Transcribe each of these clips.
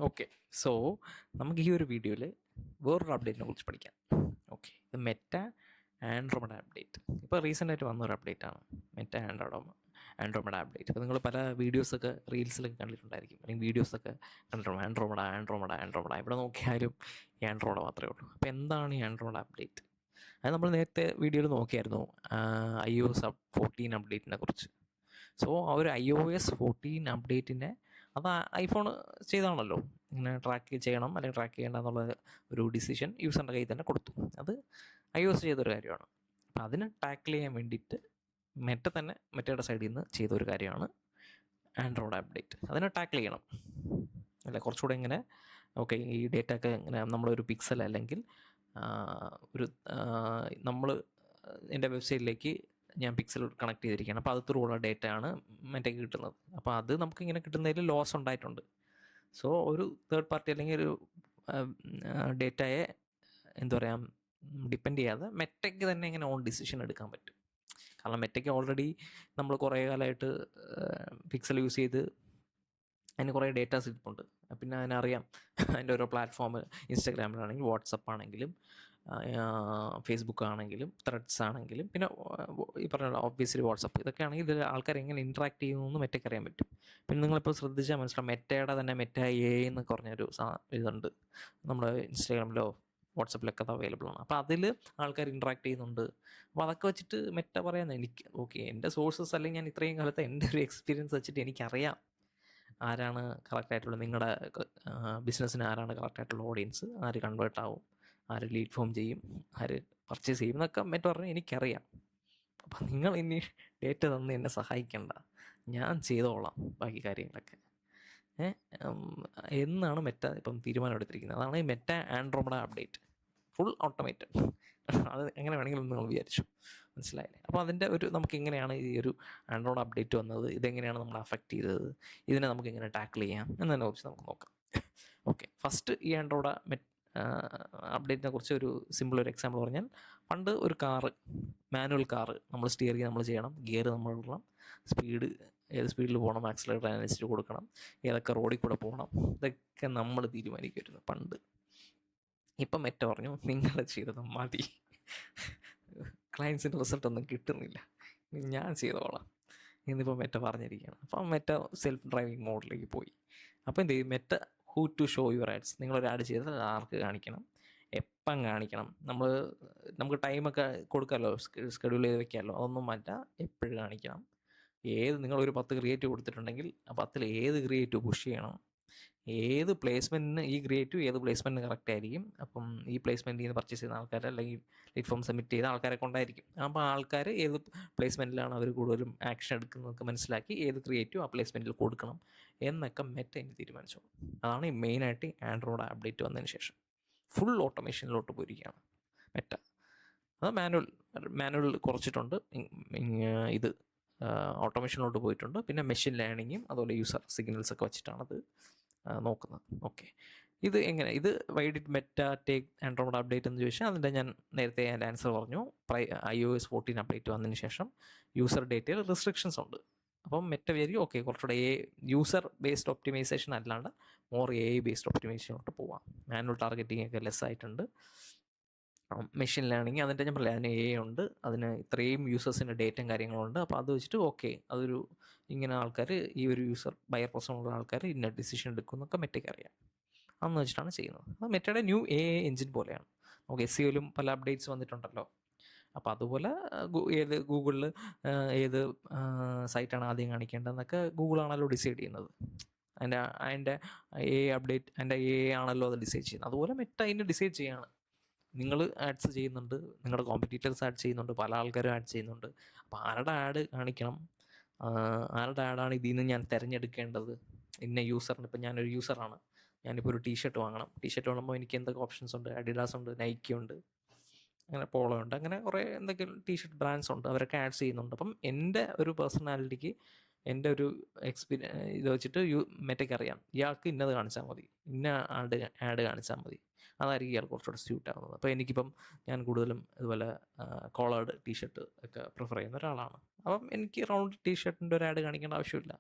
Okay. So നമുക്ക് ഈ ഒരു വീഡിയോയിൽ വേറൊരു അപ്ഡേറ്റിനെ കുറിച്ച് പഠിക്കാം. ഓക്കെ, ഇത് മെറ്റ ആൻഡ്രോമഡ അപ്ഡേറ്റ്. ഇപ്പോൾ റീസെൻ്റായിട്ട് വന്നൊരു അപ്ഡേറ്റാണ് മെറ്റ ആൻഡ്രോമഡ അപ്ഡേറ്റ്. അപ്പോൾ നിങ്ങൾ പല വീഡിയോസൊക്കെ റീൽസിലൊക്കെ കണ്ടിട്ടുണ്ടായിരിക്കും, അല്ലെങ്കിൽ വീഡിയോസൊക്കെ കണ്ടിട്ടുണ്ട്. ആൻഡ്രോമഡ ഇവിടെ നോക്കിയാലും ഈ ആൻഡ്രോമഡ മാത്രമേ ഉള്ളൂ. അപ്പോൾ എന്താണ് ഈ ആൻഡ്രോമഡ അപ്ഡേറ്റ്? അത് നമ്മൾ നേരത്തെ വീഡിയോയിൽ നോക്കിയായിരുന്നു, iOS 14 അപ്ഡേറ്റിനെ കുറിച്ച്. സോ ആ ഒരു iOS 14 അപ്ഡേറ്റിനെ അത് ഐഫോൺ ചെയ്താണല്ലോ, ഇങ്ങനെ ട്രാക്ക് ചെയ്യണം അല്ലെങ്കിൽ ട്രാക്ക് ചെയ്യേണ്ട എന്നുള്ള ഒരു ഡിസിഷൻ യൂസറിൻ്റെ കയ്യിൽ തന്നെ കൊടുത്തു. അത് iOS ചെയ്തൊരു കാര്യമാണ്. അപ്പം അതിനെ ടാക്കിൾ ചെയ്യാൻ വേണ്ടിയിട്ട് മെറ്റയുടെ സൈഡിൽ നിന്ന് ചെയ്തൊരു കാര്യമാണ് ആൻഡ്രോയിഡ് അപ്ഡേറ്റ്. അതിനെ ടാക്കിൾ ചെയ്യണം അല്ല, കുറച്ചുകൂടെ ഇങ്ങനെ ഓക്കെ, ഈ ഡേറ്റ ഒക്കെ ഇങ്ങനെ നമ്മളൊരു പിക്സൽ അല്ലെങ്കിൽ ഒരു നമ്മൾ എൻ്റെ വെബ്സൈറ്റിലേക്ക് ഞാൻ പിക്സൽ കണക്ട് ചെയ്തിരിക്കുകയാണ്. അപ്പോൾ അത് ത്രൂ ഉള്ള ഡേറ്റ ആണ് മറ്റേക്ക് കിട്ടുന്നത്. അപ്പോൾ അത് നമുക്കിങ്ങനെ കിട്ടുന്നതിൽ ലോസ് ഉണ്ടായിട്ടുണ്ട്. സോ ഒരു തേർഡ് പാർട്ടി അല്ലെങ്കിൽ ഒരു ഡേറ്റയെ എന്താ പറയുക, ഡിപ്പെൻഡ് ചെയ്യാതെ മെറ്റയ്ക്ക് തന്നെ ഇങ്ങനെ ഓൺ ഡിസിഷൻ എടുക്കാൻ പറ്റും. കാരണം മെറ്റയ്ക്ക് ഓൾറെഡി നമ്മൾ കുറേ കാലമായിട്ട് പിക്സൽ യൂസ് ചെയ്ത് അതിന് കുറേ ഡേറ്റാസ് ഇരിപ്പുണ്ട്. പിന്നെ അതിനറിയാം അതിൻ്റെ ഓരോ പ്ലാറ്റ്ഫോം, ഇൻസ്റ്റാഗ്രാമിലാണെങ്കിലും വാട്സപ്പ് ആണെങ്കിലും ഫേസ്ബുക്ക് ആണെങ്കിലും ത്രെഡ്സ് ആണെങ്കിലും പിന്നെ ഈ പറഞ്ഞ ഓബ്വിയസ്ലി വാട്സപ്പ്, ഇതൊക്കെ ആണെങ്കിൽ ഇതിൽ ആൾക്കാർ എങ്ങനെ ഇൻട്രാക്ട് ചെയ്യുന്നു മെറ്റയ്ക്ക് അറിയാൻ പറ്റും. പിന്നെ നിങ്ങളിപ്പോൾ ശ്രദ്ധിച്ചാൽ മനസ്സിലാവും, മെറ്റയുടെ തന്നെ മെറ്റ എ എന്ന് പറഞ്ഞൊരു ഇതുണ്ട്, നമ്മുടെ ഇൻസ്റ്റാഗ്രാമിലോ വാട്സപ്പിലൊക്കെ അത് അവൈലബിൾ ആണ്. അപ്പോൾ അതിൽ ആൾക്കാർ ഇൻട്രാക്ട് ചെയ്യുന്നുണ്ട്. അപ്പോൾ അതൊക്കെ വെച്ചിട്ട് മെറ്റ പറയാൻ എനിക്ക് ഓക്കെ, എൻ്റെ സോഴ്സസ് അല്ലെങ്കിൽ ഞാൻ ഇത്രയും കാലത്തെ എൻ്റെ ഒരു എക്സ്പീരിയൻസ് വെച്ചിട്ട് എനിക്കറിയാം ആരാണ് കറക്റ്റായിട്ടുള്ള നിങ്ങളുടെ ബിസിനസ്സിന് ആരാണ് കറക്റ്റായിട്ടുള്ള ഓഡിയൻസ്, ആര് കൺവേർട്ട് ആവും, ആര് ലീഡ് ഫോം ചെയ്യും, ആര് പർച്ചേസ് ചെയ്യും എന്നൊക്കെ മെറ്റ പറഞ്ഞാൽ എനിക്കറിയാം. അപ്പം നിങ്ങൾ ഇനി ഡേറ്റ തന്ന് എന്നെ സഹായിക്കണ്ട, ഞാൻ ചെയ്തോളാം ബാക്കി കാര്യങ്ങളൊക്കെ. എന്നാണ് മെറ്റ ഇപ്പം തീരുമാനം എടുത്തിരിക്കുന്നത്. അതാണ് ഈ മെറ്റ ആൻഡ്രോമഡ അപ്ഡേറ്റ്, ഫുൾ ഓട്ടോമേറ്റഡ്. അത് എങ്ങനെ വേണമെങ്കിലും നിങ്ങൾ വിചാരിച്ചു, മനസ്സിലായില്ലേ? അപ്പോൾ അതിൻ്റെ ഒരു നമുക്ക് എങ്ങനെയാണ് ഈ ഒരു ആൻഡ്രോയിഡ് അപ്ഡേറ്റ് വന്നത്, ഇതെങ്ങനെയാണ് നമ്മളെ അഫക്റ്റ് ചെയ്തത്, ഇതിനെ നമുക്ക് എങ്ങനെ ടാക്കിൾ ചെയ്യാം എന്നതിനെ കുറിച്ച് നമുക്ക് നോക്കാം. ഓക്കെ, ഫസ്റ്റ് ഈ ആൻഡ്രോയിഡ് അപ്ഡേറ്റിനെ കുറിച്ച് ഒരു സിമ്പിൾ ഒരു എക്സാമ്പിൾ പറഞ്ഞാൽ, പണ്ട് ഒരു മാനുവൽ കാറ് നമ്മൾ സ്റ്റിയർ ചെയ്ത് നമ്മൾ ചെയ്യണം, ഗിയർ നമ്മൾ ഇടണം, ഏത് സ്പീഡിൽ പോകണം, ആക്സിലറേറ്റർ അനുസരിച്ച് കൊടുക്കണം, ഏതൊക്കെ റോഡിൽ കൂടെ പോകണം, ഇതൊക്കെ നമ്മൾ തീരുമാനിക്കുമായിരുന്നു പണ്ട്. ഇപ്പം മെറ്റ പറഞ്ഞു നിങ്ങൾ ചെയ്തത് മതി, ക്ലയൻസിൻ്റെ റിസൾട്ടൊന്നും കിട്ടുന്നില്ല, ഞാൻ ചെയ്തോളാം എന്നിപ്പോൾ മെറ്റ പറഞ്ഞിരിക്കുകയാണ്. അപ്പം മെറ്റ സെൽഫ് ഡ്രൈവിംഗ് മോഡിലേക്ക് പോയി. അപ്പോൾ എന്ത് ചെയ്യും Meta, who to show your ads, നിങ്ങളൊരു ആഡ് ചെയ്താൽ ആർക്ക് കാണിക്കണം, എപ്പം കാണിക്കണം, നമുക്ക് ടൈമൊക്കെ കൊടുക്കാമല്ലോ, ഷെഡ്യൂൾ ചെയ്ത് വെക്കാമല്ലോ, അതൊന്നും മാറ്റാം, എപ്പോഴും കാണിക്കണം. നിങ്ങളൊരു 10 ക്രിയേറ്റീവ് കൊടുത്തിട്ടുണ്ടെങ്കിൽ ആ 10 ഏത് ക്രിയേറ്റീവ് പുഷ് ചെയ്യണം, ഏത് പ്ലേസ്മെൻറ്റിന് ഈ ക്രിയേറ്റീവ് ഏത് പ്ലേസ്മെൻറ്റിന് കറക്റ്റ് ആയിരിക്കും. അപ്പം ഈ പ്ലേസ്മെൻറ്റിൽ നിന്ന് പർച്ചേസ് ചെയ്യുന്ന ആൾക്കാർ അല്ലെങ്കിൽ ലീഡ് ഫോം സബ്മിറ്റ് ചെയ്ത ആൾക്കാരെ കൊണ്ടായിരിക്കും. അപ്പോൾ ആൾക്കാർ ഏത് പ്ലേസ്മെൻറ്റിലാണ് അവർ കൂടുതലും ആക്ഷൻ എടുക്കുന്നതൊക്കെ മനസ്സിലാക്കി ഏത് ക്രിയേറ്റീവ് ആ പ്ലേസ്മെൻറ്റിൽ കൊടുക്കണം എന്നൊക്കെ മെറ്റ ഇനി തീരുമാനിച്ചു. അതാണ് ഈ മെയിനായിട്ട് ആൻഡ്രോയിഡ് അപ്ഡേറ്റ് വന്നതിന് ശേഷം ഫുൾ ഓട്ടോമേഷനിലോട്ട് പോയിരിക്കുകയാണ് മെറ്റ. അത് മാനുവൽ കുറച്ചിട്ടുണ്ട്, ഇത് ഓട്ടോമേഷനിലോട്ട് പോയിട്ടുണ്ട്. പിന്നെ മെഷീൻ ലേണിങ്ങും അതുപോലെ യൂസർ സിഗ്നൽസൊക്കെ വെച്ചിട്ടാണത് നോക്കുന്നത്. ഓക്കെ, ഇത് why did Meta take Android update എന്ന് ചോദിച്ചാൽ അതിൻ്റെ ഞാൻ നേരത്തെ ആൻസർ പറഞ്ഞു. iOS 14 അപ്ഡേറ്റ് വന്നതിന് ശേഷം യൂസർ ഡേറ്റയിൽ റെസ്ട്രിക്ഷൻസ് ഉണ്ട്. അപ്പം മെറ്റ വിചാരിക്കും ഓക്കെ, കുറച്ചുകൂടെ യൂസർ ബേസ്ഡ് ഒപ്റ്റിമൈസേഷൻ അല്ലാണ്ട് മോർ AI ബേസ്ഡ് ഒപ്റ്റിമൈസേഷനോട്ട് പോവാം. മാനുവൽ ടാർഗറ്റിംഗ് ഒക്കെ ലെസ് ആയിട്ടുണ്ട്. മെഷീൻ ലേണിംഗ് അതിൻ്റെ ഞാൻ പറയാം, അതിന് AI ഉണ്ട്, അതിന് ഇത്രയും യൂസേഴ്സിൻ്റെ ഡേറ്റയും കാര്യങ്ങളുണ്ട്. അപ്പോൾ അത് വെച്ചിട്ട് ഓക്കെ, അതൊരു ഇങ്ങനെ ആൾക്കാർ ഈ ഒരു ബയർ പേഴ്സണുള്ള ആൾക്കാർ ഇന്ന ഡിസിഷൻ എടുക്കും എന്നൊക്കെ മെറ്റയ്ക്ക് അറിയാം. അന്ന് വെച്ചിട്ടാണ് ചെയ്യുന്നത്. അത് മെറ്റയുടെ ന്യൂ AI എഞ്ചിൻ പോലെയാണ്. നമുക്ക് SEOയിലും പല അപ്ഡേറ്റ്സ് വന്നിട്ടുണ്ടല്ലോ. അപ്പോൾ അതുപോലെ ഗൂഗിളിൽ ഏത് സൈറ്റാണ് ആദ്യം കാണിക്കേണ്ടതെന്നൊക്കെ ഗൂഗിളാണല്ലോ ഡിസൈഡ് ചെയ്യുന്നത്. അതിൻ്റെ AI അപ്ഡേറ്റ് അതിൻ്റെ AI ആണല്ലോ അത് ഡിസൈഡ് ചെയ്യുന്നത്. അതുപോലെ മെറ്റ അതിന് ഡിസൈഡ് ചെയ്യാണ്. നിങ്ങൾ ആഡ്സ് ചെയ്യുന്നുണ്ട്, നിങ്ങളുടെ കോമ്പറ്റീറ്റേഴ്സ് ആഡ് ചെയ്യുന്നുണ്ട്, പല ആൾക്കാരും ആഡ് ചെയ്യുന്നുണ്ട്. അപ്പോൾ ആരുടെ ആഡ് കാണിക്കണം, ആരുടെ ആഡാണ് ഇതിൽ നിന്ന് ഞാൻ തിരഞ്ഞെടുക്കേണ്ടത്, ഇന്ന യൂസറിന്. ഇപ്പം ഞാനൊരു യൂസറാണ്, ഞാനിപ്പോൾ ഒരു ടീഷർട്ട് വാങ്ങണം. ടീഷർട്ട് വാങ്ങുമ്പോൾ എനിക്ക് എന്തൊക്കെ ഓപ്ഷൻസ് ഉണ്ട്, അഡിഡാസ് ഉണ്ട്, നൈക്കി ഉണ്ട്, അങ്ങനെ പോളോ ഉണ്ട്, അങ്ങനെ കുറേ എന്തൊക്കെയും ടീഷർട്ട് ബ്രാൻഡ്സ് ഉണ്ട്, അവരൊക്കെ ആഡ് ചെയ്യുന്നുണ്ട്. അപ്പം എൻ്റെ ഒരു പേഴ്സണാലിറ്റിക്ക് എൻ്റെ ഒരു ഇത് വെച്ചിട്ട് മെറ്റയ്ക്ക് അറിയാം, ഇയാൾക്ക് ഇന്നത് കാണിച്ചാൽ മതി, ഇന്ന ആഡ് കാണിച്ചാൽ മതി, അതായിരിക്കും ഇയാൾ കുറച്ചുകൂടെ സ്യൂട്ട് ആവുന്നത്. അപ്പോൾ എനിക്കിപ്പം ഞാൻ കൂടുതലും ഇതുപോലെ കോളേർഡ് ടീഷർട്ട് ഒക്കെ പ്രിഫർ ചെയ്യുന്ന ഒരാളാണ്. അപ്പം എനിക്ക് റൗണ്ട് ടീഷർട്ടിൻ്റെ ഒരു ആഡ് കാണിക്കേണ്ട ആവശ്യമില്ല.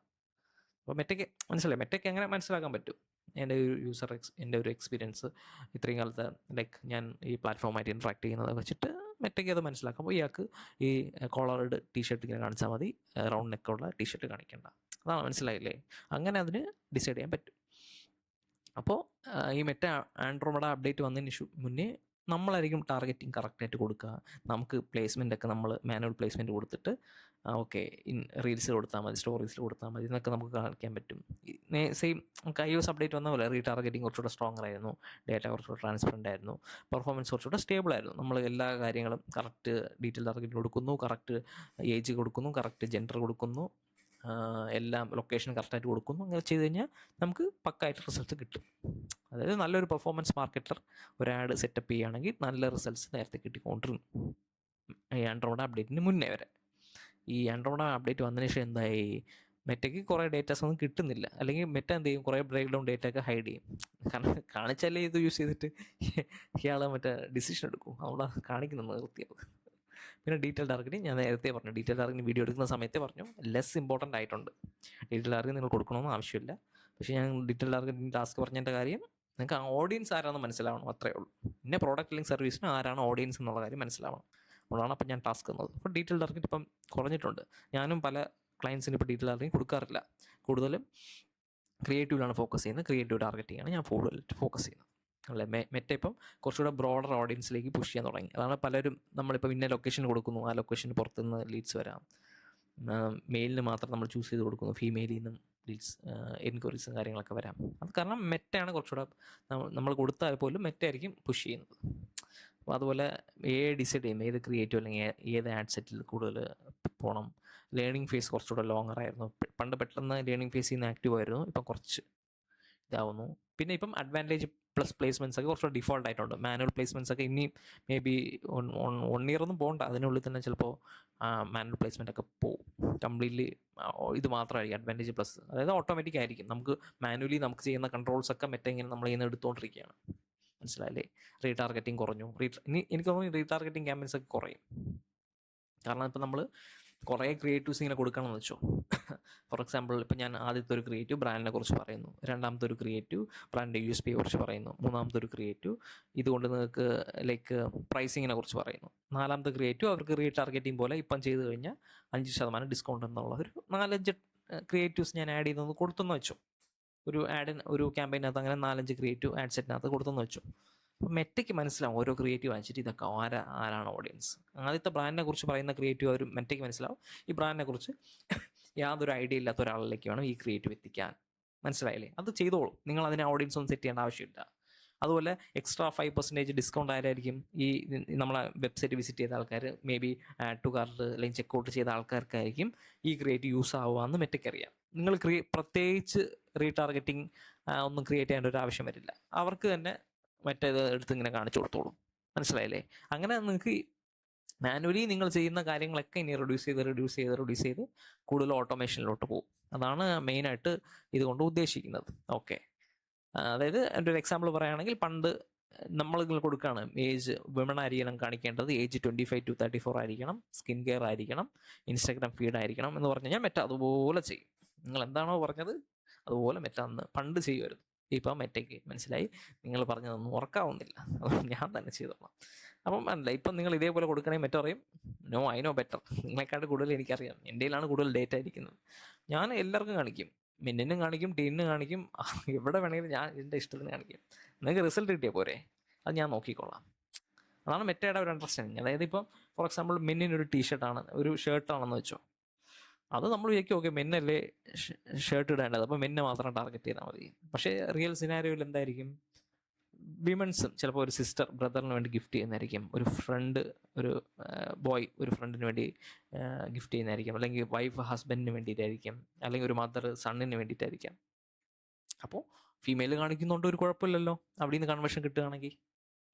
അപ്പോൾ മെറ്റയ്ക്ക് മനസ്സിലായി, മെറ്റയ്ക്ക് എങ്ങനെ മനസ്സിലാക്കാൻ പറ്റും എൻ്റെ ഒരു എൻ്റെ ഒരു എക്സ്പീരിയൻസ് ഇത്രയും കാലത്തെ ലൈക്ക് ഞാൻ ഈ പ്ലാറ്റ്ഫോമായിട്ട് ഇൻട്രാക്ട് ചെയ്യുന്നത് വെച്ചിട്ട് മെറ്റയ്ക്ക് അത് മനസ്സിലാക്കുമ്പോൾ ഇയാൾക്ക് ഈ കോളറുഡ് ടീഷർട്ട് ഇങ്ങനെ കാണിച്ചാൽ മതി, റൗണ്ട് നെക്കുള്ള ടീഷർട്ട് കാണിക്കേണ്ട. അതാണ്, മനസ്സിലായില്ലേ? അങ്ങനെ അതിന് ഡിസൈഡ് ചെയ്യാൻ പറ്റും. അപ്പോൾ ഈ മെറ്റ ആൻഡ്രോമഡ അപ്ഡേറ്റ് വന്നതിന് മുന്നേ നമ്മളായിരിക്കും ടാർഗറ്റിങ് കറക്റ്റായിട്ട് കൊടുക്കുക. നമുക്ക് പ്ലേസ്മെൻ്റ് ഒക്കെ നമ്മൾ മാനുവൽ പ്ലേസ്മെൻറ്റ് കൊടുത്തിട്ട് ഓക്കെ റീൽസിൽ കൊടുത്താൽ മതി, സ്റ്റോറീസിൽ കൊടുത്താൽ മതി എന്നൊക്കെ നമുക്ക് കാണിക്കാൻ പറ്റും. സെയിം നമുക്ക് iOS അപ്ഡേറ്റ് വന്ന പോലെ റീടാർഗറ്റിംഗ് കുറച്ചുകൂടെ സ്ട്രോങ്ങർ ആയിരുന്നു, ഡേറ്റ കുറച്ചുകൂടെ ട്രാൻസ്പെറൻ്റ് ആയിരുന്നു, പെർഫോമൻസ് കുറച്ചുകൂടെ സ്റ്റേബിൾ ആയിരുന്നു. നമ്മൾ എല്ലാ കാര്യങ്ങളും കറക്റ്റ് ഡീറ്റെയിൽ ടാർഗറ്റിംഗ് കൊടുക്കുന്നു, കറക്റ്റ് ഏജ് കൊടുക്കുന്നു, കറക്റ്റ് ജെൻഡർ കൊടുക്കുന്നു, എല്ലാം ലൊക്കേഷൻ കറക്റ്റായിട്ട് കൊടുക്കുന്നു. അങ്ങനെ ചെയ്ത് കഴിഞ്ഞാൽ നമുക്ക് പക്കായിട്ട് റിസൾട്ട് കിട്ടും. അതായത് നല്ലൊരു പെർഫോമൻസ് മാർക്കറ്റർ ഒരു ആഡ് സെറ്റപ്പ് ചെയ്യുകയാണെങ്കിൽ നല്ല റിസൾട്ട്സ് നേരത്തെ കിട്ടിക്കൊണ്ടിരുന്നു ഈ ആൻഡ്രോയിഡ് അപ്ഡേറ്റിന് മുന്നേ വരെ. ഈ ആൻഡ്രോയിഡ് അപ്ഡേറ്റ് വന്നതിന് ശേഷം എന്തായി, മെറ്റയ്ക്ക് കുറേ ഡേറ്റാസ് ഒന്നും കിട്ടുന്നില്ല. അല്ലെങ്കിൽ മെറ്റ എന്ത് ചെയ്യും, കുറേ ബ്രേക്ക് ഡൗൺ ഡേറ്റ ഒക്കെ ഹൈഡ് ചെയ്യും. കാരണം കാണിച്ചാലേ ഇത് യൂസ് ചെയ്തിട്ട് ഇയാൾ മറ്റേ ഡിസിഷൻ എടുക്കും, അവിടെ കാണിക്കുന്നത് നിർത്തിയത്. പിന്നെ ഡീറ്റെയിൽ ടാർഗറ്റിംഗ് ഞാൻ നേരത്തെ പറഞ്ഞു, ഡീറ്റെയിൽ ടാർഗറ്റിംഗ് വീഡിയോ എടുക്കുന്ന സമയത്ത് പറഞ്ഞു ലെസ് ഇമ്പോർട്ടൻ്റ് ആയിട്ടുണ്ട്. ഡീറ്റെയിൽ ടാർഗറ്റിംഗ് നിങ്ങൾ കൊടുക്കണമെന്ന് ആവശ്യമില്ല. പക്ഷേ ഞാൻ ഡീറ്റെയിൽ ടാർഗറ്റിംഗ് ടാസ്ക് പറഞ്ഞതിൻ്റെ കാര്യം നിങ്ങൾക്ക് ആ ഓഡിയൻസ് ആരാണെന്ന് മനസ്സിലാവണം, അത്രേ ഉള്ളൂ. പിന്നെ പ്രോഡക്റ്റ് അല്ലെങ്കിൽ സർവീസിന് ആരാണ് ഓഡിയൻസ് എന്നുള്ള കാര്യം മനസ്സിലാവണം. അതുകൊണ്ടാണ് അപ്പം ഞാൻ ടാസ്ക് തന്നത്. അപ്പോൾ ഡീറ്റെയിൽ ടാർഗറ്റ് ഇപ്പം കുറഞ്ഞിട്ടുണ്ട്. ഞാനും പല ക്ലയൻസിന് ഇപ്പോൾ ഡീറ്റെയിൽ ടാർഗറ്റിംഗ് കൊടുക്കാറില്ല. കൂടുതലും ക്രിയേറ്റീവിലാണ് ഫോക്കസ് ചെയ്യുന്നത്. ക്രിയേറ്റീവ് ടാർഗറ്റിംഗാണ് ഞാൻ കൂടുതൽ ഫോക്കസ് ചെയ്യുന്നത്. അല്ലേ, മെറ്റ ഇപ്പം കുറച്ചുകൂടെ ബ്രോഡർ ഓഡിയൻസിലേക്ക് പുഷ് ചെയ്യാൻ തുടങ്ങി. അതാണ് പലരും നമ്മളിപ്പോൾ ഇന്ന ലൊക്കേഷൻ കൊടുക്കുന്നു, ആ ലൊക്കേഷന് പുറത്തുനിന്ന് ലീഡ്സ് വരാം. മെയിലിന് മാത്രം നമ്മൾ ചൂസ് ചെയ്ത് കൊടുക്കുന്നു, ഫീമെയിലിൽ നിന്നും ലീഡ്സ് എൻക്വയറീസും കാര്യങ്ങളൊക്കെ വരാം. അത് കാരണം മെറ്റയാണ് കുറച്ചുകൂടെ നമ്മൾ കൊടുത്താൽ പോലും മെറ്റ ആയിരിക്കും പുഷ് ചെയ്യുന്നത്. അപ്പോൾ അതുപോലെ ഡിസൈഡ് ചെയ്യും ഏത് ക്രിയേറ്റീവ് അല്ലെങ്കിൽ ഏത് ആഡ് സെറ്റിൽ കൂടുതൽ പോകണം. ലേണിംഗ് ഫേസ് കുറച്ചുകൂടെ ലോങ്ങർ ആയിരുന്നു. പണ്ട് പെട്ടെന്ന് ലേണിംഗ് ഫേസിൽ നിന്ന് ആക്റ്റീവ് ആയിരുന്നു, ഇപ്പം കുറച്ച് ഇതാവുന്നു. പിന്നെ ഇപ്പം അഡ്വാൻറ്റേജ് പ്ലസ് പ്ലേസ്മെൻറ്റ്സ് ഒക്കെ കുറച്ചുകൂടെ ഡിഫോൾട്ട് ആയിട്ടുണ്ട്. മാനുവൽ പ്ലേസ്മെൻറ്റ്സ് ഒക്കെ ഇനി മേ ബി 1 ഇയർ ഒന്നും പോകണ്ട, അതിനുള്ളിൽ തന്നെ ചിലപ്പോൾ മാനുവൽ പ്ലേസ്മെൻ്റ് ഒക്കെ പോകും. കംപ്ലീറ്റ്ലി ഇത് മാത്രമായിരിക്കും അഡ്വാൻറ്റേജ് പ്ലസ്. അതായത് ഓട്ടോമാറ്റിക് ആയിരിക്കും. നമുക്ക് മാനുവലി നമുക്ക് ചെയ്യുന്ന കൺട്രോൾസ് ഒക്കെ മറ്റേ ഇങ്ങനെ നമ്മൾ ചെയ്യുന്ന എടുത്തുകൊണ്ടിരിക്കുകയാണ്. മനസ്സിലായില്ലേ? റീടാർഗറ്റിംഗ് കുറഞ്ഞു. ഇനി എനിക്ക് തോന്നുന്നു റീടാർഗറ്റിംഗ് ക്യാമ്പയിൻസ് ഒക്കെ കുറയും. കാരണം ഇപ്പം നമ്മൾ കുറേ ക്രിയേറ്റീവ്സ് ഇങ്ങനെ കൊടുക്കണമെന്ന് വെച്ചോ. ഫോർ എക്സാമ്പിൾ ഇപ്പം ഞാൻ ആദ്യത്തെ ഒരു ക്രിയേറ്റീവ് ബ്രാൻഡിനെ കുറിച്ച് പറയുന്നു, രണ്ടാമത്തെ ഒരു ക്രിയേറ്റീവ് ബ്രാൻഡിൻ്റെ USP കുറിച്ച് പറയുന്നു, മൂന്നാമത്തെ ഒരു ക്രിയേറ്റീവ് ഇതുകൊണ്ട് നിങ്ങൾക്ക് ലൈക്ക് പ്രൈസിങ്ങിനെ കുറിച്ച് പറയുന്നു, നാലാമത്തെ ക്രിയേറ്റീവ് അവർക്ക് റീടാർഗറ്റിംഗ് പോലെ ഇപ്പം ചെയ്ത് കഴിഞ്ഞാൽ 5% ഡിസ്കൗണ്ട് എന്നുള്ള ഒരു 4-5 ക്രിയേറ്റീവ്സ് ഞാൻ ആഡ് ചെയ്തെന്ന് കൊടുത്തെന്ന് വെച്ചോ. ഒരു ക്യാമ്പയിനകത്ത് അങ്ങനെ 4-5 ക്രിയേറ്റീവ് ആഡ് സെറ്റിനകത്ത് കൊടുത്തെന്ന് വെച്ചോ. അപ്പോൾ മെറ്റയ്ക്ക് മനസ്സിലാവും ഓരോ ക്രിയേറ്റീവ് അയച്ചിട്ട് ഇതൊക്കെ ആരാണ് ഓഡിയൻസ്. ആദ്യത്തെ ബ്രാൻഡിനെ കുറിച്ച് പറയുന്ന ക്രിയേറ്റീവ് ഒരു മെറ്റയ്ക്ക് മനസ്സിലാവും ഈ ബ്രാൻഡിനെ കുറിച്ച് യാതൊരു ഐഡിയ ഇല്ലാത്ത ഒരാളിലേക്ക് വേണം ഈ ക്രിയേറ്റീവ് എത്തിക്കാൻ. മനസ്സിലായില്ലേ? അത് ചെയ്തോളൂ, നിങ്ങൾ അതിനെ ഓഡിയൻസ് ഒന്നും സെറ്റ് ചെയ്യേണ്ട ആവശ്യമില്ല. അതുപോലെ എക്സ്ട്രാ 5% ഡിസ്കൗണ്ട് ആയാലായിരിക്കും ഈ നമ്മളെ വെബ്സൈറ്റ് വിസിറ്റ് ചെയ്ത ആൾക്കാർ, maybe add to cart അല്ലെങ്കിൽ ചെക്കൗട്ട് ചെയ്ത ആൾക്കാർക്കായിരിക്കും ഈ ക്രിയേറ്റീവ് യൂസ് ആവുകയെന്ന് മെറ്റയ്ക്കറിയാം. നിങ്ങൾ പ്രത്യേകിച്ച് റീടാർഗറ്റിംഗ് ഒന്നും ക്രിയേറ്റ് ചെയ്യേണ്ട ഒരു ആവശ്യം വരില്ല. അവർക്ക് തന്നെ മറ്റേത് എടുത്ത് ഇങ്ങനെ കാണിച്ചു കൊടുത്തോളും. മനസ്സിലായില്ലേ? അങ്ങനെ നിങ്ങൾക്ക് മാനുവലി നിങ്ങൾ ചെയ്യുന്ന കാര്യങ്ങളൊക്കെ ഇനി റിഡ്യൂസ് ചെയ്ത് കൂടുതൽ ഓട്ടോമേഷനിലോട്ട് പോകും. അതാണ് മെയിനായിട്ട് ഇതുകൊണ്ട് ഉദ്ദേശിക്കുന്നത്. ഓക്കെ, അതായത് എൻ്റെ ഒരു എക്സാമ്പിൾ പറയുകയാണെങ്കിൽ പണ്ട് നമ്മൾ കൊടുക്കുകയാണ് ഏജ് വിമൺ ആയിരിക്കണം കാണിക്കേണ്ടത്, ഏജ് 25 to 34 ആയിരിക്കണം, സ്കിൻ കെയർ ആയിരിക്കണം, ഇൻസ്റ്റാഗ്രാം ഫീഡ് ആയിരിക്കണം എന്ന് പറഞ്ഞു കഴിഞ്ഞാൽ മെറ്റ അതുപോലെ ചെയ്യും. നിങ്ങൾ എന്താണോ പറഞ്ഞത് അതുപോലെ മെറ്റ അന്ന് പണ്ട് ചെയ്യുമായിരുന്നു. ഇപ്പം മെറ്റയ്ക്ക് മനസ്സിലായി നിങ്ങൾ പറഞ്ഞതൊന്നും ഉറക്കാവുന്നില്ല, അതുകൊണ്ട് ഞാൻ തന്നെ ചെയ്തോളാം. അപ്പം അല്ല, ഇപ്പം നിങ്ങൾ ഇതേപോലെ കൊടുക്കണമെങ്കിൽ മെറ്റ പറയും നോ ഐ നോ ബെറ്റർ, നിങ്ങളെക്കാട്ട് കൂടുതൽ എനിക്കറിയാം, എൻ്റെ കയ്യിലാണ് കൂടുതൽ ഡേറ്റ ഇരിക്കുന്നത്, ഞാൻ എല്ലാവർക്കും കാണിക്കും, മിന്നിനും കാണിക്കും, ടീനിനും കാണിക്കും, എവിടെ വേണമെങ്കിലും ഞാൻ എൻ്റെ ഇഷ്ടത്തിന് കാണിക്കും, നിങ്ങൾക്ക് റിസൾട്ട് കിട്ടിയാൽ പോരെ, അത് ഞാൻ നോക്കിക്കോളാം. അതാണ് മെറ്റയുടെ ഒരു അണ്ടർസ്റ്റാൻഡിങ്. അതായത് ഇപ്പം ഫോർ എക്സാമ്പിൾ മെന്നിനൊരു ടീഷർട്ടാണ്, ഒരു ഷർട്ടാണെന്ന് വെച്ചോ, അത് നമ്മൾ വിചാരിക്കും ഓക്കെ മെന്നല്ലേ ഷർട്ട് ഇടേണ്ടത്, അപ്പോൾ മെന്നെ മാത്രം ടാർഗറ്റ് ചെയ്താൽ മതി. പക്ഷേ റിയൽ സിനാരിയോയിൽ എന്തായിരിക്കും, വിമൻസും ചിലപ്പോൾ ഒരു സിസ്റ്റർ ബ്രദറിന് വേണ്ടി ഗിഫ്റ്റ് ചെയ്യുന്നതായിരിക്കും, ഒരു ഫ്രണ്ട് ഒരു ബോയ് ഒരു ഫ്രണ്ടിന് വേണ്ടി ഗിഫ്റ്റ് ചെയ്യുന്നതായിരിക്കും, അല്ലെങ്കിൽ വൈഫ് ഹസ്ബൻഡിന് വേണ്ടിയിട്ടായിരിക്കും, അല്ലെങ്കിൽ ഒരു മദർ സണ്ണിന് വേണ്ടിയിട്ടായിരിക്കാം. അപ്പോൾ ഫീമെയിൽ കാണിക്കുന്നുണ്ട് ഒരു കുഴപ്പമില്ലല്ലോ, അവിടെ നിന്ന് കൺവേർഷൻ കിട്ടുകയാണെങ്കിൽ.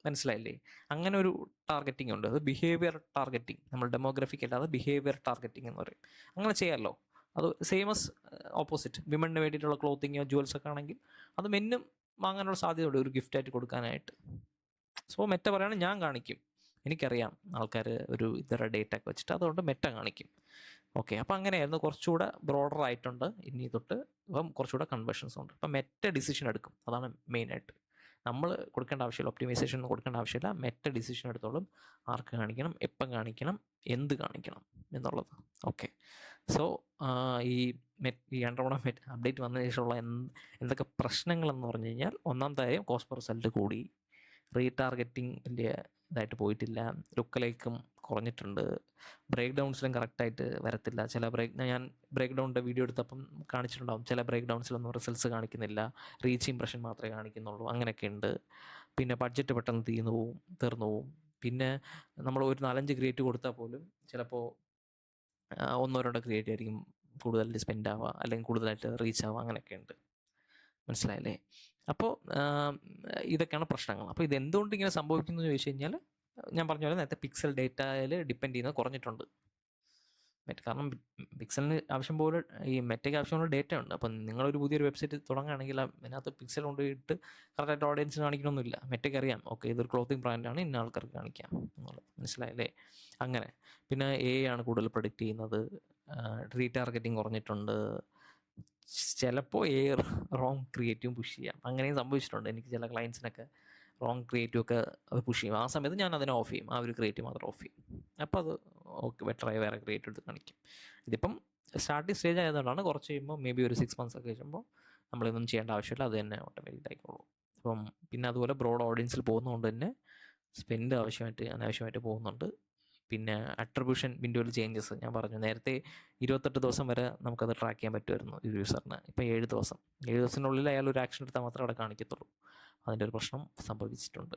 മനസ്സിലായില്ലേ? അങ്ങനെ ഒരു ടാർഗറ്റിംഗ് ഉണ്ട്, അത് ബിഹേവിയർ ടാർഗറ്റിംഗ്. നമ്മൾ ഡെമോഗ്രഫിക് അല്ലാതെ ബിഹേവിയർ ടാർഗറ്റിംഗ് എന്ന് പറയും. അങ്ങനെ ചെയ്യാമല്ലോ. അത് സെയിമസ് ഓപ്പോസിറ്റ്, വിമണിന് വേണ്ടിയിട്ടുള്ള ക്ലോത്തിങ്ങോ ജുവൽസ് ഒക്കെ ആണെങ്കിൽ അത് മെന്നും വാങ്ങാനുള്ള സാധ്യതയുണ്ട് ഒരു ഗിഫ്റ്റായിട്ട് കൊടുക്കാനായിട്ട്. സോ മെറ്റ പറയുകയാണെങ്കിൽ ഞാൻ കാണിക്കും, എനിക്കറിയാം ആൾക്കാർ ഒരു ഇതര ഡേറ്റ ഒക്കെ വെച്ചിട്ട്, അതുകൊണ്ട് മെറ്റ കാണിക്കും. ഓക്കെ, അപ്പോൾ അങ്ങനെയായിരുന്നു. കുറച്ചുകൂടെ ബ്രോഡർ ആയിട്ടുണ്ട് ഇനി തൊട്ട്. ഇപ്പം കുറച്ചുകൂടെ കൺവേർഷൻസ് ഉണ്ട്. ഇപ്പം മെറ്റ ഡിസിഷൻ എടുക്കും, അതാണ് മെയിനായിട്ട്. നമ്മൾ കൊടുക്കേണ്ട ആവശ്യമില്ല, ഒപ്റ്റിമൈസേഷൻ ഒന്നും കൊടുക്കേണ്ട ആവശ്യമില്ല. മെറ്റ ഡിസിഷൻ എടുത്തോളും ആർക്ക് കാണിക്കണം, എപ്പം കാണിക്കണം, എന്ത് കാണിക്കണം എന്നുള്ളത്. ഓക്കെ, സോ ഈ അണ്ടർവോണ മെറ്റ് അപ്ഡേറ്റ് വന്നതിന് ശേഷമുള്ള എന്തൊക്കെ പ്രശ്നങ്ങളെന്ന് പറഞ്ഞു കഴിഞ്ഞാൽ, ഒന്നാമത്തെ കാര്യം കോസ്റ്റ് പെർ റിസൾട്ട് കൂടി, റീടാർഗറ്റിങ്ങിൻ്റെ ഇതായിട്ട് പോയിട്ടില്ല, ലുക്കലേക്കും കുറഞ്ഞിട്ടുണ്ട്, ബ്രേക്ക് ഡൗൺസിലും കറക്റ്റായിട്ട് വരത്തില്ല. ഞാൻ ബ്രേക്ക് ഡൗണിൻ്റെ വീഡിയോ എടുത്തപ്പം കാണിച്ചിട്ടുണ്ടാവും, ചില ബ്രേക്ക് ഡൗൺസിലൊന്നും റിസൾട്ട്സ് കാണിക്കുന്നില്ല, റീച്ച് ഇംപ്രഷൻ മാത്രമേ കാണിക്കുന്നുള്ളൂ, അങ്ങനെയൊക്കെ ഉണ്ട്. പിന്നെ ബഡ്ജറ്റ് പെട്ടെന്ന് തീർന്നു പോവും. പിന്നെ നമ്മൾ ഒരു 4-5 ക്രിയേറ്റ് കൊടുത്താൽ പോലും ചിലപ്പോൾ 1-2 ക്രിയേറ്റ് ആയിരിക്കും കൂടുതൽ സ്പെൻഡ് ആവുക, അല്ലെങ്കിൽ കൂടുതലായിട്ട് റീച്ച് ആവുക, അങ്ങനെയൊക്കെ ഉണ്ട്. മനസ്സിലായില്ലേ? അപ്പോൾ ഇതൊക്കെയാണ് പ്രശ്നങ്ങൾ. അപ്പോൾ ഇതെന്തുകൊണ്ട് ഇങ്ങനെ സംഭവിക്കുന്നു എന്ന് ചോദിച്ചു കഴിഞ്ഞാൽ, ഞാൻ പറഞ്ഞ പോലെ നേരത്തെ പിക്സൽ ഡേറ്റയിൽ ഡിപ്പെൻഡ് ചെയ്യുന്നത് കുറഞ്ഞിട്ടുണ്ട്. കാരണം പിക്സലിന് ആവശ്യം പോലെ ഈ മെറ്റയ്ക്ക് ആവശ്യമുള്ള ഡേറ്റ ഉണ്ട്. അപ്പം നിങ്ങളൊരു പുതിയൊരു വെബ്സൈറ്റ് തുടങ്ങുകയാണെങ്കിൽ അതിനകത്ത് പിക്സൽ കൊണ്ടുപോയിട്ട് കറക്റ്റായിട്ട് ഓഡിയൻസിന് കാണിക്കണമെന്നില്ല. മെറ്റയ്ക്ക് അറിയാം, ഓക്കെ ഇതൊരു ക്ലോത്തിങ് ബ്രാൻഡാണ്, ഇന്ന ആൾക്കാർക്ക് കാണിക്കാം എന്നുള്ളത്. മനസ്സിലായില്ലേ? അങ്ങനെ. പിന്നെ ആണ് കൂടുതൽ പ്രൊഡിക്റ്റ് ചെയ്യുന്നത്, റീടാർഗറ്റിംഗ് കുറഞ്ഞിട്ടുണ്ട്, ചിലപ്പോൾ റോങ് ക്രിയേറ്റീവും പുഷ് ചെയ്യാം. അങ്ങനെയും സംഭവിച്ചിട്ടുണ്ട്. എനിക്ക് ചില ക്ലയൻസിനൊക്കെ റോങ് ക്രിയേറ്റീവ് ഒക്കെ പുഷ് ചെയ്യും. ആ സമയത്ത് ഞാൻ അതിനെ ഓഫ് ചെയ്യും, ആ ഒരു ക്രിയേറ്റീവ് മാത്രം ഓഫ് ചെയ്യും. അപ്പോൾ അത് ഓക്കെ, ബെറ്ററായി വേറെ ക്രിയേറ്റീവ് എടുത്ത് കാണിക്കും. ഇതിപ്പം സ്റ്റാർട്ടിങ് സ്റ്റേജ് ആയതുകൊണ്ടാണ്. കുറച്ച് കഴിയുമ്പോൾ മേ ബി ഒരു 6 months ഒക്കെ കഴിയുമ്പോൾ നമ്മളിതൊന്നും ചെയ്യേണ്ട ആവശ്യമില്ല, അത് തന്നെ ഓട്ടോമാറ്റിക് ആയിക്കോളൂ. അപ്പം പിന്നെ അതുപോലെ ബ്രോഡ് ഓഡിയൻസിൽ പോകുന്നതുകൊണ്ട് തന്നെ സ്പെൻഡ് അനാവശ്യമായിട്ട് പോകുന്നുണ്ട്. പിന്നെ അട്രിബ്യൂഷൻ വിൻഡോയിൽ ചേഞ്ചസ് ഞാൻ പറഞ്ഞു നേരത്തെ, 28 ദിവസം വരെ നമുക്കത് ട്രാക്ക് ചെയ്യാൻ പറ്റുമായിരുന്നു ഒരു യൂസറിന്. ഇപ്പം 7 ദിവസം. 7 ദിവസത്തിനുള്ളിൽ അയാൾ ഒരു ആക്ഷൻ എടുത്താൽ മാത്രമേ അവിടെ കാണിക്കത്തുള്ളൂ. അതിൻ്റെ ഒരു പ്രശ്നം സംഭവിച്ചിട്ടുണ്ട്.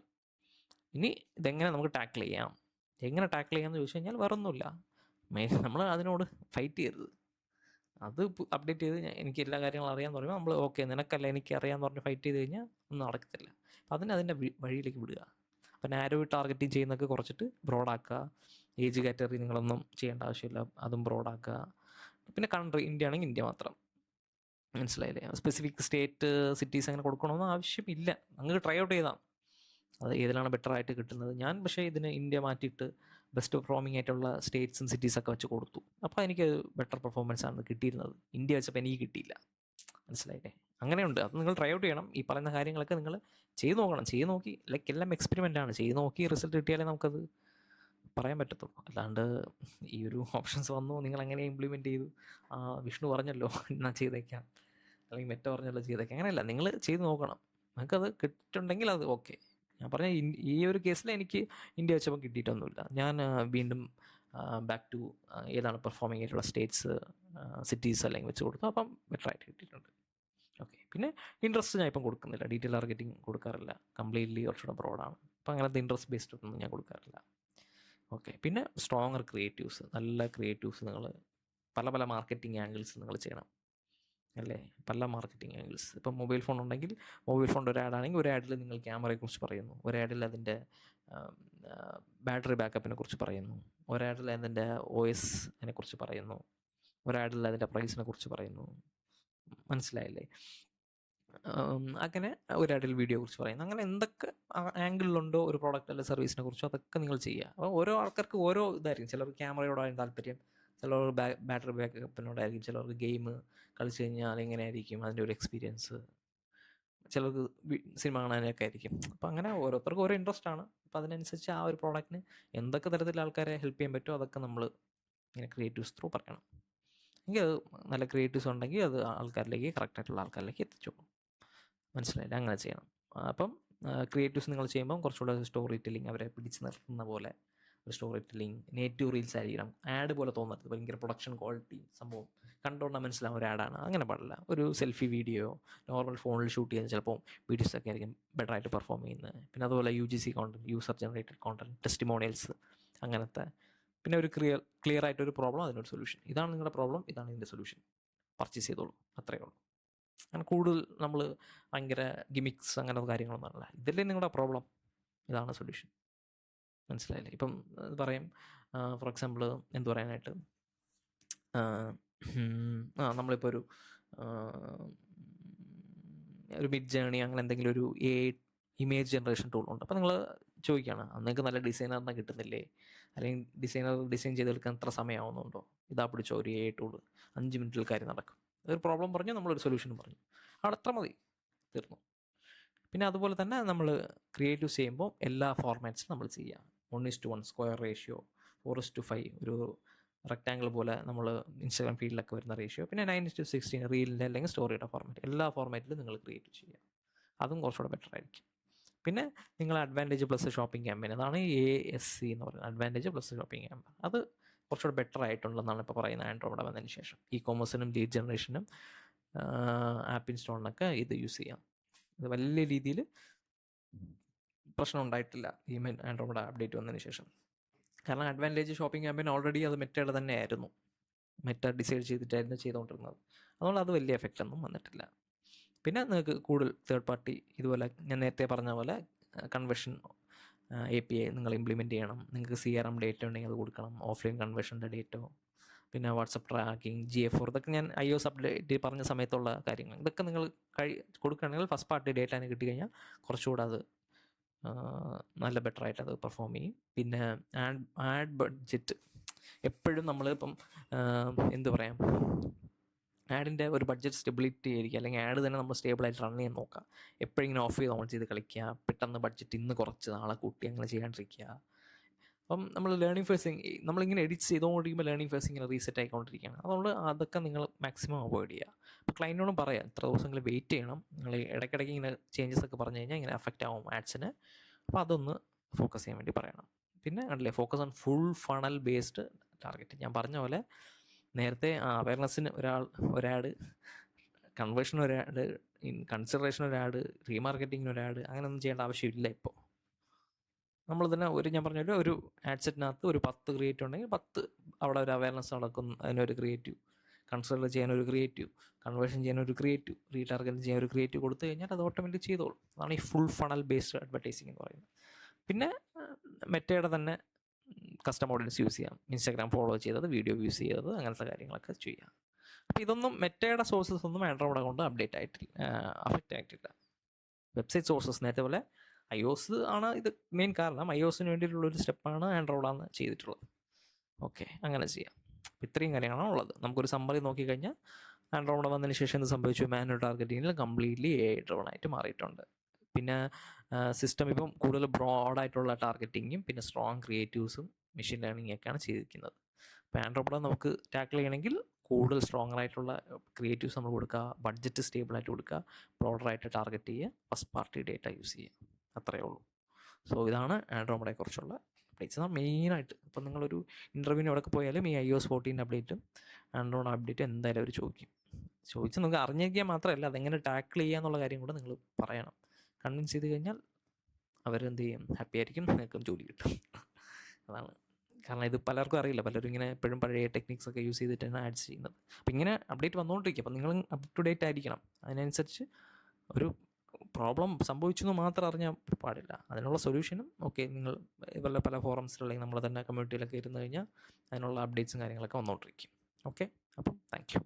ഇനി ഇതെങ്ങനെ നമുക്ക് ടാക്കിൾ ചെയ്യാം? എങ്ങനെ ടാക്കിൾ ചെയ്യാമെന്ന് ചോദിച്ചു കഴിഞ്ഞാൽ വേറൊന്നുമില്ല, നമ്മൾ അതിനോട് ഫൈറ്റ് ചെയ്യരുത്. അത് അപ്ഡേറ്റ് ചെയ്ത് എനിക്ക് എല്ലാ കാര്യങ്ങളും അറിയാമെന്ന് പറയുമ്പോൾ നമ്മൾ ഓക്കെ നിനക്കല്ല എനിക്ക് അറിയാമെന്ന് പറഞ്ഞ് ഫൈറ്റ് ചെയ്ത് കഴിഞ്ഞാൽ ഒന്നും നടക്കത്തില്ല. അപ്പം അതിൻ്റെ വഴിയിലേക്ക് വിടുക. അപ്പം നാരോ ടാർഗറ്റിങ് ചെയ്യുന്നതൊക്കെ കുറച്ചിട്ട് ബ്രോഡാക്കുക. ഏജ് കാറ്റഗറി നിങ്ങളൊന്നും ചെയ്യേണ്ട ആവശ്യമില്ല, അതും ബ്രോഡാക്കുക. പിന്നെ കൺട്രി, ഇന്ത്യ ആണെങ്കിൽ ഇന്ത്യ മാത്രം. മനസ്സിലായില്ലേ? സ്പെസിഫിക് സ്റ്റേറ്റ്, സിറ്റീസ് അങ്ങനെ കൊടുക്കണമെന്ന് ആവശ്യമില്ല. നിങ്ങൾക്ക് ട്രൈ ഔട്ട് ചെയ്താൽ അത് ഏതിലാണ് ബെറ്റർ ആയിട്ട് കിട്ടുന്നത്. ഞാൻ പക്ഷേ ഇതിന് ഇന്ത്യ മാറ്റിയിട്ട് ബെസ്റ്റ് പെർഫോമിംഗ് ആയിട്ടുള്ള സ്റ്റേറ്റ്സും സിറ്റീസൊക്കെ വെച്ച് കൊടുത്തു. അപ്പോൾ എനിക്ക് ബെറ്റർ പെർഫോമൻസ് ആണ് കിട്ടിയിരുന്നത്. ഇന്ത്യ വെച്ചപ്പോൾ എനിക്ക് കിട്ടിയില്ല. മനസ്സിലായില്ലേ? അങ്ങനെയുണ്ട്. അത് നിങ്ങൾ ട്രൈ ഔട്ട് ചെയ്യണം. ഈ പറയുന്ന കാര്യങ്ങളൊക്കെ നിങ്ങൾ ചെയ്ത് നോക്കണം. ചെയ്ത് നോക്കി, ലൈക്ക് എല്ലാം എക്സ്പെരിമെൻ്റ് ആണ്. ചെയ്ത് നോക്കി റിസൾട്ട് കിട്ടിയാലേ നമുക്കത് പറയാൻ പറ്റത്തുള്ളൂ. അല്ലാണ്ട് ഈ ഒരു ഓപ്ഷൻസ് വന്നു നിങ്ങൾ എങ്ങനെ ഇംപ്ലിമെൻറ്റ് ചെയ്തു, വിഷ്ണു പറഞ്ഞല്ലോ ഞാൻ ചെയ്തേക്കാം, അല്ലെങ്കിൽ മെറ്റ പറഞ്ഞല്ലോ ചെയ്തേക്കാം, അങ്ങനെയല്ല. നിങ്ങൾ ചെയ്ത് നോക്കണം. നിങ്ങൾക്കത് കിട്ടുന്നുണ്ടെങ്കിൽ അത് ഓക്കെ. ഞാൻ പറഞ്ഞ ഈ ഒരു കേസിൽ എനിക്ക് ഇന്ത്യ വെച്ചപ്പോൾ കിട്ടിയിട്ടൊന്നുമില്ല. ഞാൻ വീണ്ടും ബാക്ക് ടു ഏതാണ് പെർഫോമിംഗ് ആയിട്ടുള്ള സ്റ്റേറ്റ്സ്, സിറ്റീസ് അല്ലെങ്കിൽ വെച്ച് കൊടുത്തു. അപ്പം ബെറ്ററായിട്ട് കിട്ടിയിട്ടുണ്ട്. ഓക്കെ, പിന്നെ ഇൻട്രസ്റ്റ് ഞാൻ ഇപ്പം കൊടുക്കുന്നില്ല. ഡീറ്റെയിൽ ടാർഗറ്റിംഗ് കൊടുക്കാറില്ല. കംപ്ലീറ്റ്ലി കുറച്ചുകൂടെ ബ്രോഡാണ്. അപ്പം അങ്ങനത്തെ ഇൻട്രസ്റ്റ് ബേസ്ഡ് ഒന്നും ഞാൻ കൊടുക്കാറില്ല. ഓക്കെ, പിന്നെ സ്ട്രോങ്ങർ ക്രിയേറ്റീവ്സ്, നല്ല ക്രിയേറ്റീവ്സ് നിങ്ങൾ പല മാർക്കറ്റിംഗ് ആംഗിൾസ് നിങ്ങൾ ചെയ്യണം. അല്ലേ? പല മാർക്കറ്റിംഗ് ആംഗിൾസ്. ഇപ്പം മൊബൈൽ ഫോൺ ഉണ്ടെങ്കിൽ മൊബൈൽ ഫോണിൻ്റെ ഒരു ആഡാണെങ്കിൽ ഒരു ആഡിൽ നിങ്ങൾ ക്യാമറയെക്കുറിച്ച് പറയുന്നു, ഒരു ആഡിൽ അതിൻ്റെ ബാറ്ററി ബാക്കപ്പിനെ കുറിച്ച് പറയുന്നു, ഒരു ആഡിൽ അതിൻ്റെ OS അതിനെക്കുറിച്ച് പറയുന്നു, ഒരു ആഡിൽ അതിൻ്റെ പ്രൈസിനെ കുറിച്ച് പറയുന്നു. മനസ്സിലായില്ലേ? അങ്ങനെ ഒരു ആഡിൽ വീഡിയോ കുറിച്ച് പറയുന്നു. അങ്ങനെ എന്തൊക്കെ ആംഗിളിലുണ്ടോ ഒരു പ്രോഡക്റ്റ് അല്ലെങ്കിൽ സർവീസിനെ കുറിച്ചോ അതൊക്കെ നിങ്ങൾ ചെയ്യുക. അപ്പോൾ ഓരോ ആൾക്കാർക്ക് ഓരോ ഇതായിരിക്കും. ചിലർക്ക് ക്യാമറയോടായിരിക്കും താല്പര്യം, ചിലർക്ക് ബാറ്ററി ബാക്കപ്പിനോടായിരിക്കും, ചിലർക്ക് ഗെയിം കളിച്ച് കഴിഞ്ഞാൽ എങ്ങനെയായിരിക്കും അതിൻ്റെ ഒരു എക്സ്പീരിയൻസ്, ചിലർക്ക് സിനിമ കാണാനൊക്കെ ആയിരിക്കും. അപ്പോൾ അങ്ങനെ ഓരോരുത്തർക്കും ഓരോ ഇൻട്രസ്റ്റ് ആണ്. അപ്പോൾ അതിനനുസരിച്ച് ആ ഒരു പ്രോഡക്റ്റിന് എന്തൊക്കെ തരത്തിൽ ആൾക്കാരെ ഹെൽപ്പ് ചെയ്യാൻ പറ്റുമോ അതൊക്കെ നമ്മൾ ഇങ്ങനെ ക്രിയേറ്റീവ്സ് ത്രൂ പറയണം. എങ്കിൽ അത് നല്ല ക്രിയേറ്റീവ്സ് ഉണ്ടെങ്കിൽ അത് ആൾക്കാരിലേക്ക് കറക്റ്റായിട്ടുള്ള ആൾക്കാരിലേക്ക് എത്തിച്ചോളും. മനസ്സിലായില്ല? അങ്ങനെ ചെയ്യണം. അപ്പം ക്രിയേറ്റീവ്സ് നിങ്ങൾ ചെയ്യുമ്പം കുറച്ചുകൂടെ സ്റ്റോറി ടെല്ലിങ്, അവരെ പിടിച്ച് നിർത്തുന്ന പോലെ ഒരു സ്റ്റോറി ടെല്ലിങ്, നേറ്റീവ് റീൽസ് ആയിരിക്കണം. ആഡ് പോലെ തോന്നരുത്, ഭയങ്കര പ്രൊഡക്ഷൻ ക്വാളിറ്റി സംഭവം കണ്ടുകൊണ്ടാൽ മനസ്സിലാവും ഒരു ആഡാണ്. അങ്ങനെ പാടില്ല. ഒരു സെൽഫി വീഡിയോ നോർമൽ ഫോണിൽ ഷൂട്ട് ചെയ്യുന്നത് ചിലപ്പോൾ വീഡിയോസൊക്കെ ആയിരിക്കും ബെറ്ററായിട്ട് പെർഫോം ചെയ്യുന്നത്. പിന്നെ അതുപോലെ UGC content, user generated content, testimonials, അങ്ങനത്തെ. പിന്നെ ഒരു ക്ലിയർ ആയിട്ടൊരു പ്രോബ്ലം, അതിനൊരു സൊല്യൂഷൻ. ഇതാണ് നിങ്ങളുടെ പ്രോബ്ലം, ഇതാണ് ഇതിൻ്റെ സൊല്യൂഷൻ, പർച്ചേസ് ചെയ്തോളൂ, അത്രയേ ഉള്ളൂ. അങ്ങനെ കൂടുതൽ നമ്മൾ ഭയങ്കര ഗിമിക്സ് അങ്ങനത്തെ കാര്യങ്ങളൊന്നും അല്ല. ഇതല്ലേ നിങ്ങളുടെ പ്രോബ്ലം, ഇതാണ് സൊല്യൂഷൻ. മനസ്സിലായില്ലേ? ഇപ്പം പറയും, ഫോർ എക്സാമ്പിൾ എന്ത് പറയാനായിട്ട്, നമ്മളിപ്പോൾ ഒരു മിഡ് ജേണി അങ്ങനെ എന്തെങ്കിലും ഒരു ഇമേജ് ജനറേഷൻ ടൂളുണ്ട്. അപ്പോൾ നിങ്ങൾ ചോദിക്കുകയാണ്, നിങ്ങൾക്ക് നല്ല ഡിസൈനറിനെ കിട്ടുന്നില്ലേ, അല്ലെങ്കിൽ ഡിസൈനർ ഡിസൈൻ ചെയ്തെടുക്കാൻ എത്ര സമയമാവുന്നുണ്ടോ, ഇതാ പിടിച്ചോ ഒരു AI ടൂൾ, 5 മിനിറ്റിൽ കാര്യം നടക്കും. ഒരു പ്രോബ്ലം പറഞ്ഞു, നമ്മളൊരു സൊല്യൂഷൻ പറഞ്ഞു, അവിടെ അത്ര മതി, തീർന്നു. പിന്നെ അതുപോലെ തന്നെ നമ്മൾ ക്രിയേറ്റീവ്സ് ചെയ്യുമ്പോൾ എല്ലാ ഫോർമാറ്റ്സും നമ്മൾ ചെയ്യുക. 1:1 സ്ക്വയർ റേഷ്യോ, 4:5 ഒരു റെക്റ്റാങ്കിൾ പോലെ നമ്മൾ ഇൻസ്റ്റാഗ്രാം ഫീൽഡിലൊക്കെ വരുന്ന റേഷ്യോ, പിന്നെ 9:16 റീലിൻ്റെ അല്ലെങ്കിൽ സ്റ്റോറിയുടെ ഫോർമാറ്റ്, എല്ലാ ഫോർമാറ്റിലും നിങ്ങൾ ക്രിയേറ്റ് ചെയ്യുക. അതും കുറച്ചുകൂടെ ബെറ്റർ ആയിരിക്കും. പിന്നെ നിങ്ങൾ അഡ്വാൻറ്റേജ് പ്ലസ് ഷോപ്പിംഗ് ക്യാമ്പയിൻ, അതാണ് ASC എന്ന് പറയുന്നത്, അഡ്വാൻറ്റേജ് പ്ലസ് ഷോപ്പിംഗ് ക്യാമ്പയിൻ. അത് കുറച്ചുകൂടെ ബെറ്റർ ആയിട്ടുണ്ടെന്നാണ് ഇപ്പോൾ പറയുന്നത് ആൻഡ്രോയിഡ് വന്നതിന് ശേഷം. ഇ-കോമേഴ്സിനും ലീഡ് ജനറേഷനും ആപ്പ് ഇൻസ്റ്റോളിനൊക്കെ ഇത് യൂസ് ചെയ്യാം. ഇത് വലിയ രീതിയിൽ പ്രശ്നം ഉണ്ടായിട്ടില്ല ഈ ആൻഡ്രോയിഡ് അപ്ഡേറ്റ് വന്നതിന് ശേഷം. കാരണം അഡ്വാൻറ്റേജ് ഷോപ്പിംഗ് ക്യാമ്പയിൻ ഓൾറെഡി അത് മെറ്റയുടെ തന്നെ ആയിരുന്നു, മെറ്റ ഡിസൈഡ് ചെയ്തിട്ടായിരുന്നു ചെയ്തുകൊണ്ടിരുന്നത്. അതുകൊണ്ട് അത് വലിയ എഫക്റ്റ് ഒന്നും വന്നിട്ടില്ല. പിന്നെ നിങ്ങൾക്ക് കൂടുതൽ തേർഡ് പാർട്ടി ഇതുപോലെ ഞാൻ നേരത്തെ പറഞ്ഞ പോലെ കൺവേർഷൻ API നിങ്ങൾ ഇംപ്ലിമെൻറ്റ് ചെയ്യണം. നിങ്ങൾക്ക് CRM ഡേറ്റ ഉണ്ടെങ്കിൽ അത് കൊടുക്കണം, ഓഫ്ലൈൻ കൺവേർഷൻ്റെ ഡേറ്റോ, പിന്നെ വാട്സപ്പ് ട്രാക്കിംഗ്, GA4, ഇതൊക്കെ ഞാൻ iOS അപ്ഡേറ്റ് പറഞ്ഞ സമയത്തുള്ള കാര്യങ്ങൾ. ഇതൊക്കെ നിങ്ങൾ കൊടുക്കുകയാണെങ്കിൽ ഫസ്റ്റ് പാർട്ടി ഡേറ്റ കിട്ടിക്കഴിഞ്ഞാൽ കുറച്ചുകൂടെ അത് നല്ല ബെറ്ററായിട്ട് അത് പെർഫോം ചെയ്യും. പിന്നെ ആഡ് ബഡ്ജറ്റ് എപ്പോഴും നമ്മളിപ്പം എന്ത് പറയാം, ആഡിൻ്റെ ഒരു ബഡ്ജറ്റ് സ്റ്റെബിലിറ്റി ആയിരിക്കും, അല്ലെങ്കിൽ ആഡ് തന്നെ നമ്മൾ സ്റ്റേബിളായിട്ട് റൺ ചെയ്യാൻ നോക്കുക. എപ്പോഴും ഇങ്ങനെ ഓഫ് ചെയ്ത് ഓൺ ചെയ്ത് കളിക്കുക, പെട്ടെന്ന് ബഡ്ജറ്റ് ഇന്ന് കുറച്ച് നാളെ കൂട്ടി അങ്ങനെ ചെയ്യാണ്ടിരിക്കുക. അപ്പം നമ്മൾ ലേണിംഗ് ഫേസിങ് നമ്മളിങ്ങനെ എഡിറ്റ് ചെയ്തുകൊണ്ടിരിക്കുമ്പോൾ ലേണിംഗ് ഫേസ് ഇങ്ങനെ റീസെറ്റ് ആയിക്കൊണ്ടിരിക്കുകയാണ്. അതുകൊണ്ട് അതൊക്കെ നിങ്ങൾ മാക്സിമം അവോയ്ഡ് ചെയ്യുക. അപ്പോൾ ക്ലയൻറ്റിനോടും പറയാം, ഇത്ര ദിവസങ്ങൾ വെയിറ്റ് ചെയ്യണം, നിങ്ങൾ ഇടയ്ക്കിടയ്ക്ക് ഇങ്ങനെ ചേഞ്ചസ് ഒക്കെ പറഞ്ഞു കഴിഞ്ഞാൽ ഇങ്ങനെ അഫക്റ്റ് ആവും ആഡ്സിന്. അപ്പോൾ അതൊന്ന് ഫോക്കസ് ചെയ്യാൻ വേണ്ടി പറയണം. പിന്നെ അല്ലേ, focus on full funnel based target. ഞാൻ പറഞ്ഞ പോലെ നേരത്തെ അവയർനെസ്സിന് ഒരാട്, കൺവേർഷൻ ഒരാട്, കൺസിഡറേഷൻ ഒരാട്, റീമാർക്കറ്റിങ്ങിന് ഒരാട്, അങ്ങനെയൊന്നും ചെയ്യേണ്ട ആവശ്യമില്ല. ഇപ്പോൾ നമ്മൾ തന്നെ ഞാൻ പറഞ്ഞ ഒരു ആഡ് സെറ്റിനകത്ത് ഒരു 10 ക്രിയേറ്റീവ് ഉണ്ടെങ്കിൽ 10 അവിടെ ഒരു അവയർനെസ് നടക്കും, അതിനൊരു ക്രിയേറ്റീവ്, കൺസിഡർ ചെയ്യാനൊരു ക്രിയേറ്റീവ്, കൺവേർഷൻ ചെയ്യാനൊരു ക്രിയേറ്റീവ്, റീടാർഗറ്റ് ചെയ്യാൻ ഒരു ക്രിയേറ്റീവ് കൊടുത്തു കഴിഞ്ഞാൽ അത് ഓട്ടോമാറ്റിക് ചെയ്തോളും. അതാണ് ഈ ഫുൾ ഫണൽ ബേസ്ഡ് അഡ്വർടൈസിങ് എന്ന് പറയുന്നത്. പിന്നെ മെറ്റയുടെ തന്നെ കസ്റ്റം ഓഡിയൻസ് യൂസ് ചെയ്യാം, ഇൻസ്റ്റാഗ്രാം ഫോളോ ചെയ്തത്, വീഡിയോ യൂസ് ചെയ്തത്, അങ്ങനത്തെ കാര്യങ്ങളൊക്കെ ചെയ്യാം. അപ്പോൾ ഇതൊന്നും മെറ്റയുടെ സോഴ്സസ് ഒന്നും ആൻഡ്രോയിഡ് കൊണ്ട് അഫക്റ്റ് ആയിട്ടില്ല. വെബ്സൈറ്റ് സോഴ്സസ് നേരത്തെ പോലെ iOS ആണ് ഇത് മെയിൻ കാരണം. iOSന് വേണ്ടിയിട്ടുള്ളൊരു സ്റ്റെപ്പാണ് ആൻഡ്രോയിഡാണ് ചെയ്തിട്ടുള്ളത്. ഓക്കെ, അങ്ങനെ ചെയ്യാം. ഇത്രയും കാര്യങ്ങളാണ് ഉള്ളത്. നമുക്കൊരു സമ്മറി നോക്കിക്കഴിഞ്ഞാൽ ആൻഡ്രോയിഡ് വന്നതിന് ശേഷം എന്ത് സംഭവിച്ചു, മാനുവൽ ടാർഗറ്റിങ്ങിൽ കംപ്ലീറ്റ്ലി AI ഡ്രിവൺ ആയിട്ട് മാറിയിട്ടുണ്ട്. പിന്നെ സിസ്റ്റം ഇപ്പം കൂടുതൽ ബ്രോഡായിട്ടുള്ള ടാർഗറ്റിങ്ങും പിന്നെ സ്ട്രോങ് ക്രിയേറ്റീവ്സും മെഷീൻ ലേണിംഗ് ഒക്കെയാണ് ചെയ്തിരിക്കുന്നത്. അപ്പോൾ ആൻഡ്രോയിഡ് നമുക്ക് ടാക്കിൾ ചെയ്യണമെങ്കിൽ കൂടുതൽ സ്ട്രോങ്ങർ ആയിട്ടുള്ള ക്രിയേറ്റീവ്സ് നമ്മൾ കൊടുക്കുക, ബഡ്ജറ്റ് സ്റ്റേബിളായിട്ട് കൊടുക്കുക, ബ്രോഡറായിട്ട് ടാർഗറ്റ് ചെയ്യുക, ഫസ്റ്റ് പാർട്ടി ഡേറ്റ യൂസ് ചെയ്യുക, അത്രയേ ഉള്ളൂ. സോ ഇതാണ് ആൻഡ്രോയിഡെ കുറിച്ചുള്ള അപ്ഡേറ്റ്സ്. അതാണ് മെയിനായിട്ട്. ഇപ്പം നിങ്ങളൊരു ഇൻ്റർവ്യൂവിന് എവിടെയൊക്കെ പോയാലും ഈ iOS 14 അപ്ഡേറ്റും ആൻഡ്രോയിഡ് അപ്ഡേറ്റും എന്തായാലും അവർ ചോദിച്ച് നിങ്ങൾക്ക് അറിഞ്ഞിരിക്കാൻ മാത്രമല്ല, അതെങ്ങനെ ടാക്കിൾ ചെയ്യുക എന്നുള്ള കാര്യം കൂടെ നിങ്ങൾ പറയണം. കൺവിൻസ് ചെയ്ത് കഴിഞ്ഞാൽ അവരെന്ത് ചെയ്യും, ഹാപ്പി ആയിരിക്കും, നിങ്ങൾക്കും ജോലി കിട്ടും. അതാണ് കാരണം. ഇത് പലർക്കും അറിയില്ല, പലരും ഇങ്ങനെ എപ്പോഴും പഴയ ടെക്നിക്സ് ഒക്കെ യൂസ് ചെയ്തിട്ടാണ് ആഡ്സ് ചെയ്യുന്നത്. അപ്പോൾ ഇങ്ങനെ അപ്ഡേറ്റ് വന്നുകൊണ്ടിരിക്കും, അപ്പോൾ നിങ്ങൾ അപ് ടു ഡേറ്റ് ആയിരിക്കണം. അതിനനുസരിച്ച് ഒരു പ്രോബ്ലം സംഭവിച്ചു എന്ന് മാത്രം അറിഞ്ഞാൽ പാടില്ല, അതിനുള്ള സൊല്യൂഷനും ഓക്കെ നിങ്ങൾ പല ഫോറംസിലല്ലെങ്കിൽ നമ്മൾ തന്നെ കമ്മ്യൂണിറ്റിയിലൊക്കെ ഇരുന്ന് കഴിഞ്ഞാൽ അതിനുള്ള അപ്ഡേറ്റ്സും കാര്യങ്ങളൊക്കെ വന്നുകൊണ്ടിരിക്കും. ഓക്കെ, അപ്പം താങ്ക് യു.